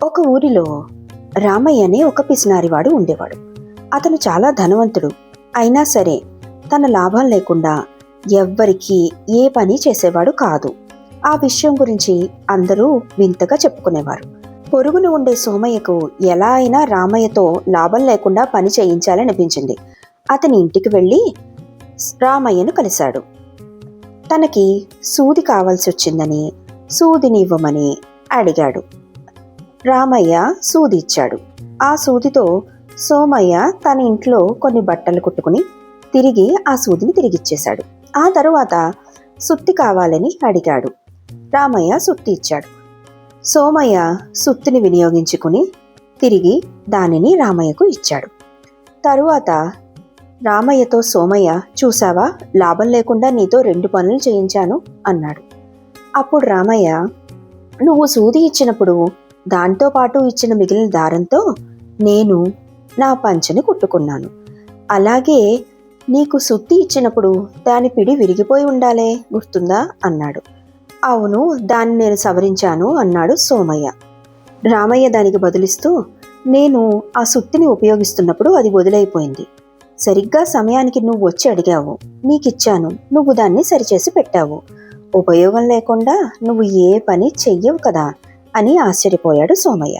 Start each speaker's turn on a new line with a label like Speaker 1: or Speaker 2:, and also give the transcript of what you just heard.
Speaker 1: ఒక ఊరిలో రామయ్య అనే ఒక పిసినారివాడు ఉండేవాడు. అతను చాలా ధనవంతుడు. అయినా సరే తన లాభం లేకుండా ఎవ్వరికీ ఏ పని చేసేవాడు కాదు. ఆ విషయం గురించి అందరూ వింతగా చెప్పుకునేవారు. పొరుగున ఉండే సోమయ్యకు ఎలా అయినా రామయ్యతో లాభం లేకుండా పని చేయించాలనిపించింది. అతని ఇంటికి వెళ్ళి రామయ్యను కలిశాడు. తనకి సూది కావాల్సి వచ్చిందని సూదిని ఇవ్వమని అడిగాడు. రామయ్య సూది ఇచ్చాడు. ఆ సూదితో సోమయ్య తన ఇంట్లో కొన్ని బట్టలు కుట్టుకుని తిరిగి ఆ సూదిని తిరిగిచ్చేశాడు. ఆ తరువాత సుత్తి కావాలని అడిగాడు. రామయ్య సుత్తి ఇచ్చాడు. సోమయ్య సుత్తిని వినియోగించుకుని తిరిగి దానిని రామయ్యకు ఇచ్చాడు. తరువాత రామయ్యతో సోమయ్య, చూసావా, లాభం లేకుండా నీతో 2 పనులు చేయించాను అన్నాడు. అప్పుడు రామయ్య, నువ్వు సూది ఇచ్చినప్పుడు దాంతో పాటు ఇచ్చిన మిగిలిన దారంతో నేను నా పంచెని కుట్టుకున్నాను. అలాగే నీకు సుత్తి ఇచ్చినప్పుడు దాని పిడి విరిగిపోయి ఉండాలే, గుర్తుందా అన్నాడు. అవును, దాన్ని నేను సవరించాను అన్నాడు సోమయ్య. రామయ్య దానికి బదులిస్తూ, నేను ఆ సుత్తిని ఉపయోగిస్తున్నప్పుడు అది వదిలైపోయింది. సరిగ్గా సమయానికి నువ్వు వచ్చి అడిగావు, నీకిచ్చాను, నువ్వు దాన్ని సరిచేసి పెట్టావు. ఉపయోగం లేకుండా నువ్వు ఏ పని చెయ్యవు కదా అని ఆశ్చర్యపోయాడు సోమయ్య.